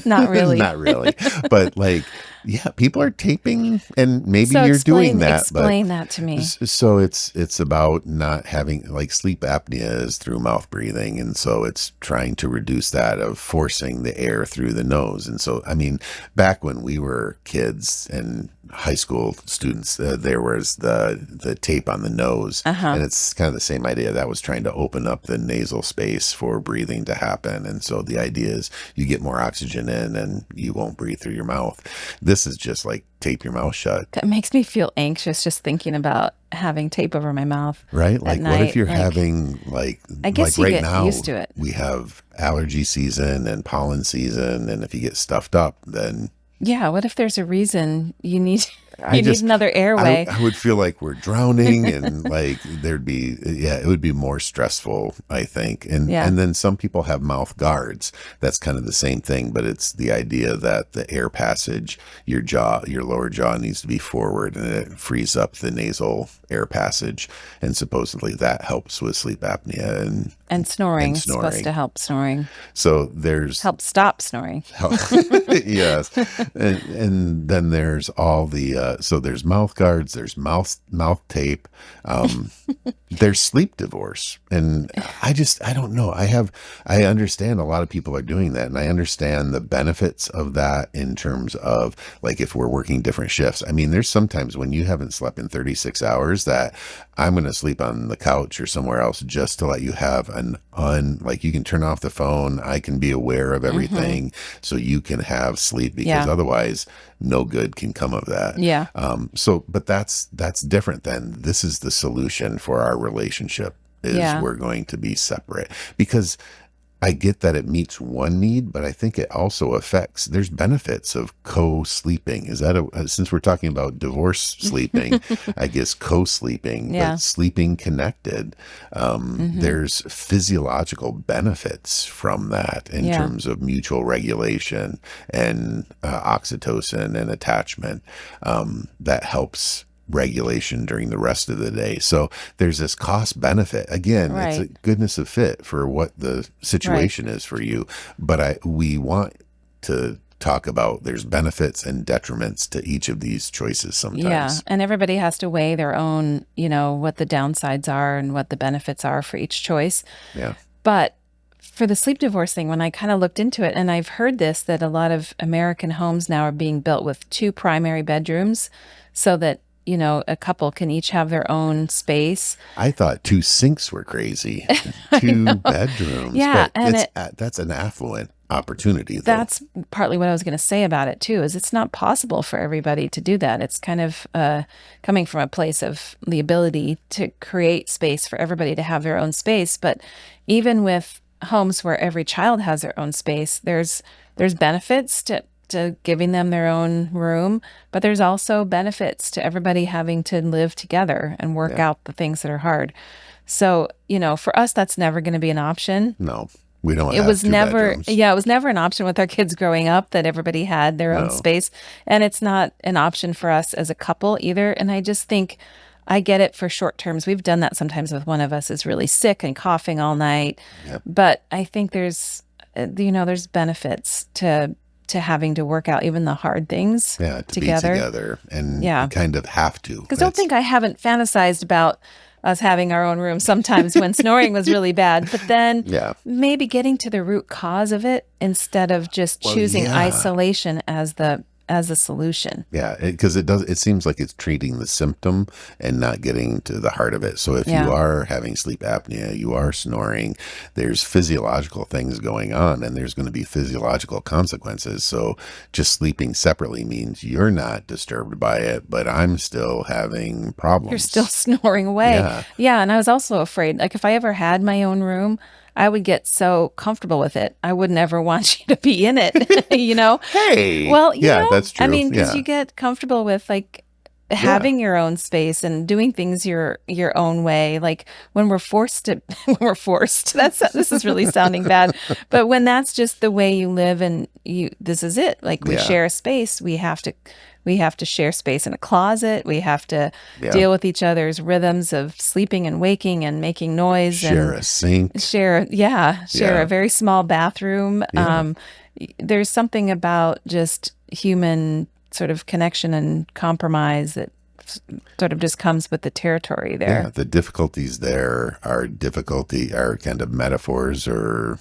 Not really. Not really. But like, yeah, people are taping, and maybe So you're doing that. Explain that to me. So it's about not having, like, sleep apnea is through mouth breathing, and so it's trying to reduce that of forcing the air through the nose. And so, I mean, back when we were kids and high school students, there was the tape on the nose, and it's kind of the same idea. That was trying to open up the nasal space for breathing to happen. And so the idea is you get more oxygen in and you won't breathe through your mouth. This is just like tape your mouth shut. That makes me feel anxious just thinking about having tape over my mouth. Right? Like, night. what if you're Like, having, I guess you right get now, used to it. we have allergy season and pollen season. And if you get stuffed up, then Yeah, what if there's a reason you need I you need just, another airway? I would feel like we're drowning, and like there'd be, yeah, it would be more stressful, I think. Yeah. And then some people have mouth guards. That's kind of the same thing, but it's the idea that the air passage, your lower jaw needs to be forward, and it frees up the nasal air passage. And supposedly that helps with sleep apnea And and snoring is supposed to snoring. help snoring. So there's Help stop snoring. yes, and then there's all the so there's mouth guards, there's mouth tape, um, there's sleep divorce, and I don't know. I understand a lot of people are doing that, and I understand the benefits of that in terms of like if we're working different shifts. I mean, there's sometimes when you haven't slept in 36 hours that I'm going to sleep on the couch or somewhere else just to let you have like you can turn off the phone. I can be aware of everything so you can have sleep because Yeah. otherwise no good can come of that. Yeah. But that's different than this is the solution for our relationship is Yeah. we're going to be separate because I get that it meets one need, but I think it also affects, there's benefits of co-sleeping. Is that since we're talking about divorce sleeping, I guess co-sleeping, Yeah. but sleeping connected, there's physiological benefits from that in Yeah. terms of mutual regulation and oxytocin and attachment that helps regulation during the rest of the day. So there's this cost benefit. Again, it's a Right. goodness of fit for what the Right. situation is for you. But we want to talk about there's benefits and detriments to each of these choices Yeah. sometimes. And everybody has to weigh their own, what the downsides are and what the benefits are for each choice. Yeah. But for the sleep divorce thing, when I kind of looked into it, and I've heard this, that a lot of American homes now are being built with two primary bedrooms so that, a couple can each have their own space. I thought two sinks were crazy, two bedrooms, Yeah. but And that's an affluent opportunity though. that's partly what I was going to say about it too, is it's not possible for everybody to do that. It's kind of coming from a place of the ability to create space for everybody to have their own space. But even with homes where every child has their own space, there's benefits to giving them their own room, but there's also benefits to everybody having to live together and work Yeah. out the things that are hard. So, for us, that's never going to be an option. No, we don't It have was two never, bedrooms. yeah, it was never an option with our kids growing up that everybody had their own No. space. And it's not an option for us as a couple either. And I just think I get it for short terms. We've done that sometimes with one of us is really sick and coughing all night. Yep. But I think there's benefits to having to work out even the hard things Yeah, to be together. together, and you Yeah. kind of have to. Because don't think I haven't fantasized about us having our own room sometimes when snoring was really bad, but then Yeah. maybe getting to the root cause of it instead of just Well, choosing yeah. isolation as the solution. Yeah, because it seems like it's treating the symptom and not getting to the heart of it. So if Yeah. you are having sleep apnea, you are snoring, there's physiological things going on and there's going to be physiological consequences. So just sleeping separately means you're not disturbed by it, but I'm still having problems. You're still snoring away. Yeah. Yeah, and I was also afraid, like if I ever had my own room, I would get so comfortable with it. I wouldn't ever want you to be in it. Hey. Well, Yeah, that's true. I mean, because Yeah. you get comfortable with like having your own space and doing things your own way. Like when we're forced to, when we're forced. This is really sounding bad, but when that's just the way you live and this is it. Like we Yeah. share a space, we have to share space in a closet. We have to Yeah. deal with each other's rhythms of sleeping and waking and making noise Share and a sink. share Yeah. a very small bathroom. Yeah. There's something about just human sort of connection and compromise that sort of just comes with the territory there. Yeah, the difficulties there are kind of metaphors or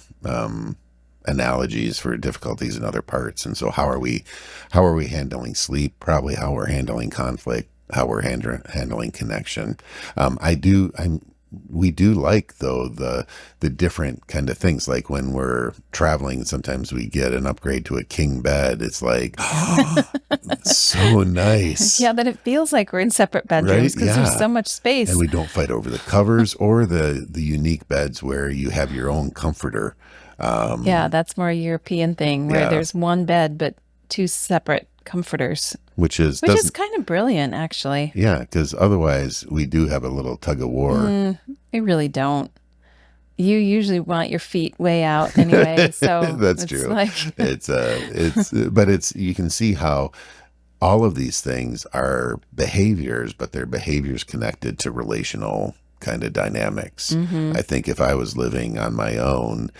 analogies for difficulties in other parts. And so how are we handling sleep? Probably how we're handling conflict, how we're handling connection. We do like though the different kind of things, like when we're traveling, sometimes we get an upgrade to a king bed. It's like, so nice. Yeah, that it feels like we're in separate bedrooms Right? because Yeah. there's so much space. And we don't fight over the covers or the unique beds where you have your own comforter. Yeah, that's more a European thing where Yeah. there's one bed but two separate comforters, which is which is doesn't. kind of brilliant, actually. Yeah, because otherwise we do have a little tug of war. They really don't. You usually want your feet way out anyway, so That's it's true. like, But it's, you can see how all of these things are behaviors, but they're behaviors connected to relational kind of dynamics. I think if I was living on my own,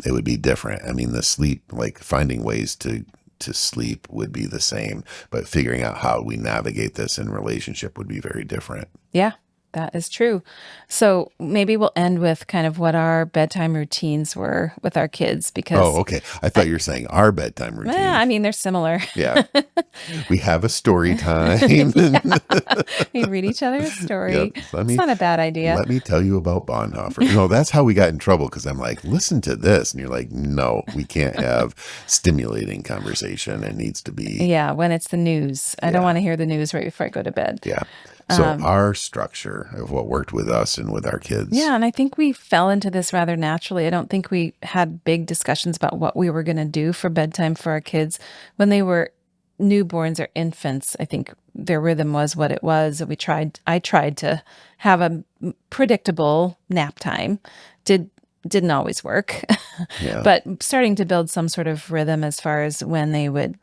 it would be different. I mean, the sleep, like finding ways to sleep would be the same, but figuring out how we navigate this in relationship would be very different. yeah, that is true. So maybe we'll end with kind of what our bedtime routines were with our kids Oh, because, okay. I thought you were saying our bedtime well, routine. I mean, they're similar. Yeah. We have a story time. We read each other a Yep. story. It's not a bad idea. Let me tell you about Bonhoeffer. No, that's how we got in trouble because I'm like, listen to this. And you're like, no, we can't have stimulating conversation. It needs to be, Yeah, when it's the news. I don't yeah, want to hear the news right before I go to bed. yeah. So our structure of what worked with us and with our kids. Yeah, and I think we fell into this rather naturally. I don't think we had big discussions about what we were going to do for bedtime for our kids when they were newborns or infants. I think their rhythm was what it was. I tried to have a predictable nap time. Didn't always work. Yeah. But starting to build some sort of rhythm as far as when they would,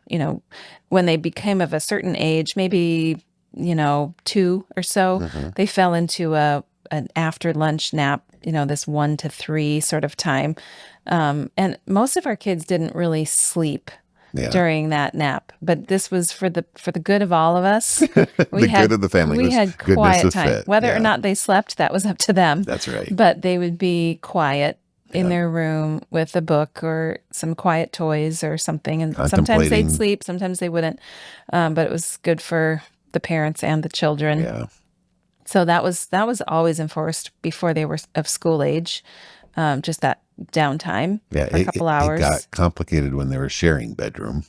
when they became of a certain age, maybe 2 or so, they fell into an after lunch nap, this 1 to 3 sort of time. And most of our kids didn't really sleep Yeah. during that nap, but this was for the good of all of us. The good of the family We was had goodness quiet of time. fit. Whether or Yeah. not they slept, that was up to them. That's right. But they would be quiet in Yeah. their room with a book or some quiet toys or something. And sometimes Contemplating. they'd sleep, sometimes they wouldn't. But it was good for the parents and the children. Yeah. So that was always enforced before they were of school age. Just that downtime Yeah. for a couple hours. It got complicated when they were sharing bedroom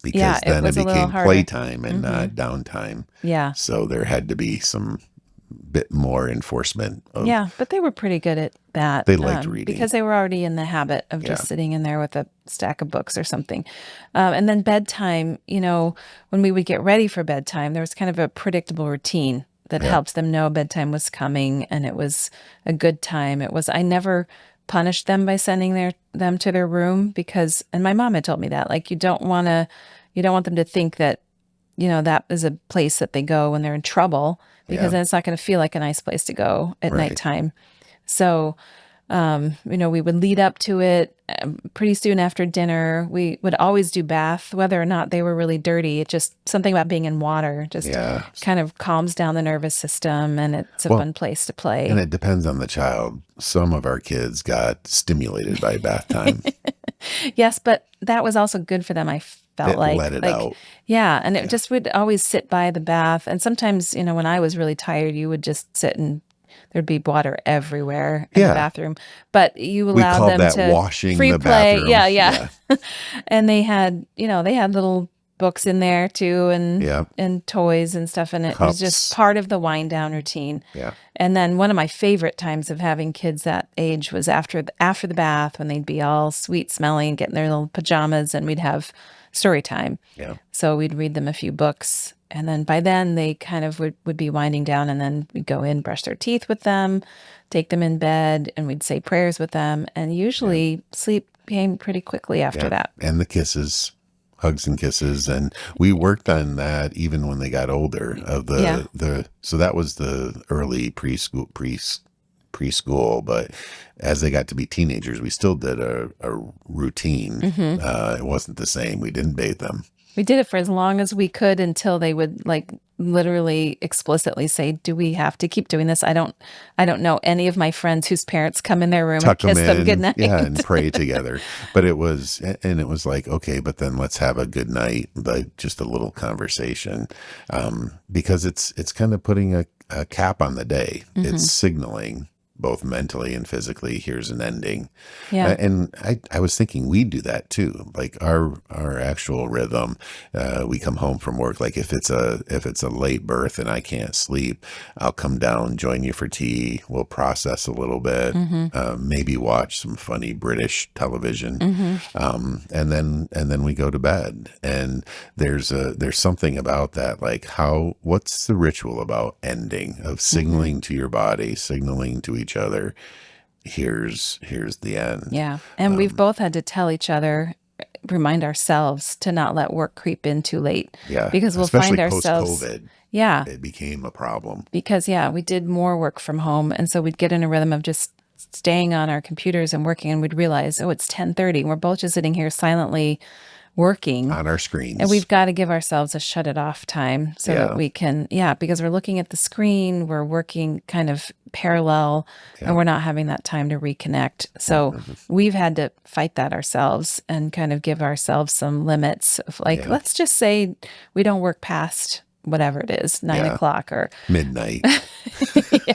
because Yeah, it then it was a little became harder. playtime and not downtime. Yeah. So there had to be some bit more enforcement of, Yeah, but they were pretty good at that. They liked reading. Because they were already in the habit of just Yeah. sitting in there with a stack of books or something. And then bedtime, when we would get ready for bedtime, there was kind of a predictable routine that helped them know bedtime was coming and it was a good time. I never punished them by sending them to their room because, and my mom had told me that, like, you don't want them to think that that is a place that they go when they're in trouble because Yeah. then it's not going to feel like a nice place to go at Right. nighttime. So, we would lead up to it. Pretty soon after dinner, we would always do bath, whether or not they were really dirty. It just something about being in water just Yeah. kind of calms down the nervous system, and it's a fun place to play. And it depends on the child. Some of our kids got stimulated by bath time. Yes, but that was also good for them. I felt It like let it out. Yeah, and it just would always sit by the bath. And sometimes, when I was really tired, you would just sit and there'd be water everywhere in the bathroom. But you We allowed called them that to washing free the play. bathroom. Yeah. And they had little books in there too, and toys and stuff, and it was just Cups. part of the wind down routine. Yeah. And then one of my favorite times of having kids that age was after the bath when they'd be all sweet smelling, getting their little pajamas, and we'd have story time. Yeah. So we'd read them a few books, and then by then they kind of would be winding down, and then we'd go in, brush their teeth with them, take them in bed, and we'd say prayers with them, and usually sleep came pretty quickly after that. And the kisses, hugs and kisses. And we worked on that even when they got older so that was the early preschool, but as they got to be teenagers, we still did a routine. It wasn't the same. We didn't bathe them. We did it for as long as we could until they would literally explicitly say, "Do we have to keep doing this?" I don't know any of my friends whose parents come in their room Tuck and kiss them in, goodnight. yeah, and pray together. But it was like, okay, but then let's have a good night, like just a little conversation, because it's kind of putting a cap on the day. It's signaling both mentally and physically. Here's an ending. Yeah. And I was thinking we do that too. Like our actual rhythm, we come home from work. Like if it's a late birth and I can't sleep, I'll come down, join you for tea. We'll process a little bit, Mm-hmm. maybe watch some funny British television, Mm-hmm. and then we go to bed. And there's something about that. Like what's the ritual about ending, of Mm-hmm. signaling to your body, signaling to each other, here's the end. Yeah. And we've both had to tell each other, remind ourselves to not let work creep in too late Yeah, because we'll especially find post ourselves, COVID, yeah, it became a problem. because yeah, we did more work from home. And so we'd get in a rhythm of just staying on our computers and working, and we'd realize, oh, it's 10:30. We're both just sitting here silently working. On our And screens. we've got to give ourselves a shut it off time so that Yeah, we can, yeah, because we're looking at the screen, we're working kind of parallel, and yeah, we're not having that time to reconnect. So we've had to fight that ourselves and kind of give ourselves some limits of like, yeah, let's just say we don't work past whatever it is, nine yeah. o'clock or Midnight. yeah,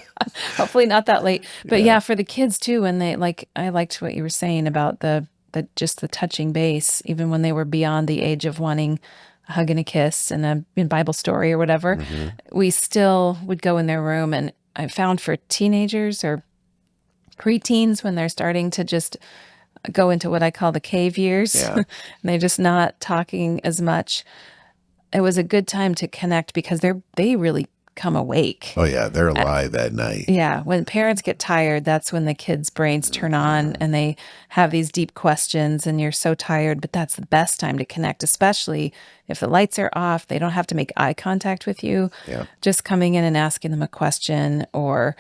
hopefully not that late. But Yeah, yeah, for the kids too, and they like, I liked what you were saying about the just the touching base, even when they were beyond the age of wanting a hug and a kiss and a Bible story or whatever, hmm, we still would go in their room. And I found for teenagers or preteens when they're starting to just go into what I call the cave years, yeah. and they're just not talking as much. It was a good time to connect because they really come awake. Oh yeah, they're alive at night. Yeah, when parents get tired, that's when the kids' brains turn on Mhm. and they have these deep questions, and you're so tired, but that's the best time to connect, especially if the lights are off, they don't have to make eye contact with you. Yeah, Just coming in and asking them a question, or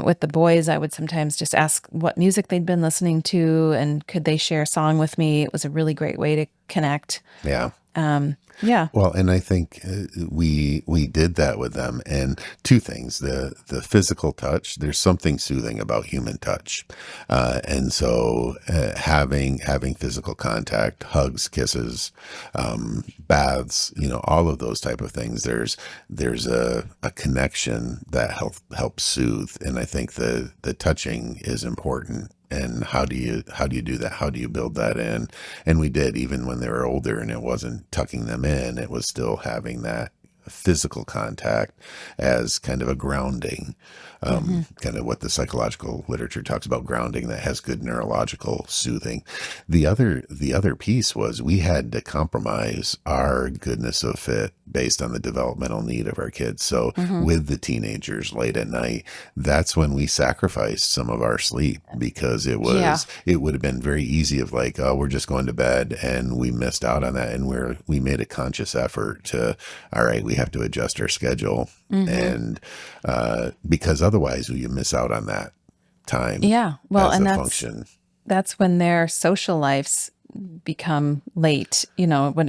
with the boys, I would sometimes just ask what music they'd been listening to and could they share a song with me. It was a really great way to connect. yeah. Yeah. Well, and I think we did that with them, and two things: the physical touch. There's something soothing about human touch, and so having physical contact, hugs, kisses, baths, all of those type of things. There's a connection that helps soothe, and I think the touching is important. And how do you do that? How do you build that in? And we did, even when they were older, and it wasn't tucking them in, it was still having that physical contact as kind of a grounding, Hmm. kind of what the psychological literature talks about, grounding that has good neurological soothing. The other piece was we had to compromise our goodness of fit based on the developmental need of our kids. So Hmm. with the teenagers late at night, that's when we sacrificed some of our sleep, because Yeah. it would have been very easy of like, oh, we're just going to bed, and we missed out on that. And we made a conscious effort to, all right, we have to adjust our schedule. Hmm. And because otherwise you miss out on that time Yeah. Well, as and a that's function. that's when their social lives become late. When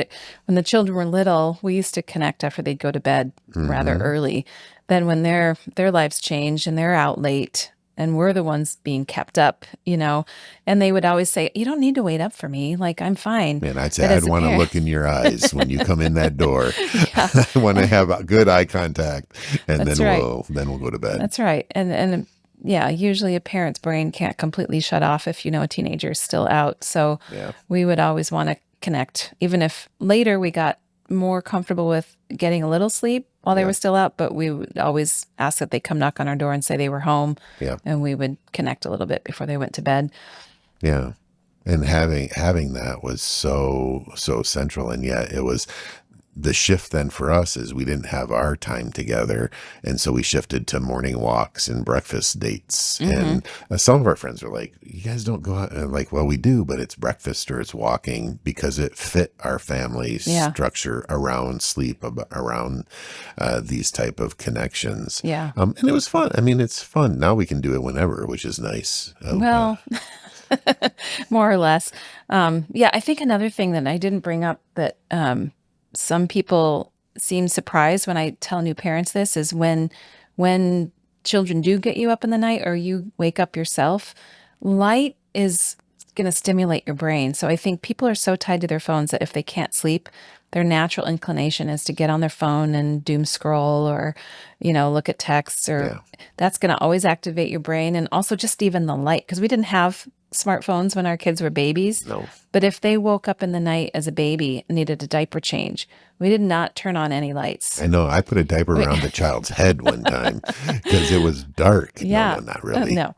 the children were little, we used to connect after they'd go to bed rather Hmm. early. Then when their lives change and they're out late and we're the ones being kept up, and they would always say, "You don't need to wait up for me. Like I'm fine." And I'd say But I'd as a want to parent, look in your eyes when you come in that door. yeah, I want to have a good eye contact, and that's then right. we'll go to bed. That's right. And yeah, usually a parent's brain can't completely shut off if a teenager is still out. So Yeah, we would always want to connect, even if later we got more comfortable with getting a little sleep while they yeah, were still out, but we would always ask that they come knock on our door and say they were home, yeah, and we would connect a little bit before they went to bed. yeah. And having that was so central, and yet it was the shift then for us is we didn't have our time together. And so we shifted to morning walks and breakfast dates. Hmm. And some of our friends were like, you guys don't go out. And I'm like, well, we do, but it's breakfast or it's walking, because it fit our family Yeah. structure around sleep, around these type of connections. Yeah. And it was fun. I mean, it's fun. Now we can do it whenever, which is nice. Well, more or less. Yeah, I think another thing that I didn't bring up that some people seem surprised when I tell new parents this is when children do get you up in the night or you wake up yourself, light is going to stimulate your brain. So I think people are so tied to their phones that if they can't sleep, their natural inclination is to get on their phone and doom scroll or, look at texts, or Yeah. that's going to always activate your brain. And also just even the light, because we didn't have smartphones when our kids were babies. No. But if they woke up in the night as a baby and needed a diaper change, we did not turn on any lights. I know. I put a diaper around the child's head one time because it was dark. Yeah. No, not really. No,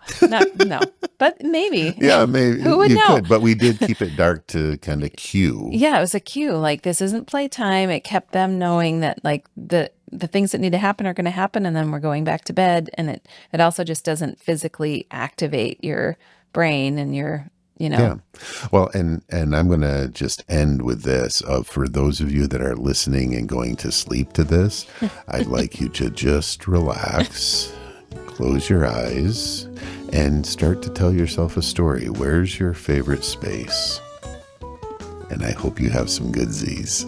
no. But maybe. Yeah, maybe Who would you know? could, but we did keep it dark to kind of cue. Yeah, it was a cue. Like, this isn't playtime. It kept them knowing that, like, the things that need to happen are going to happen, and then we're going back to bed. And it also just doesn't physically activate your brain and your, Yeah. Well, and I'm going to just end with this. For those of you that are listening and going to sleep to this, I'd like you to just relax, close your eyes, and start to tell yourself a story. Where's your favorite space? And I hope you have some good Z's.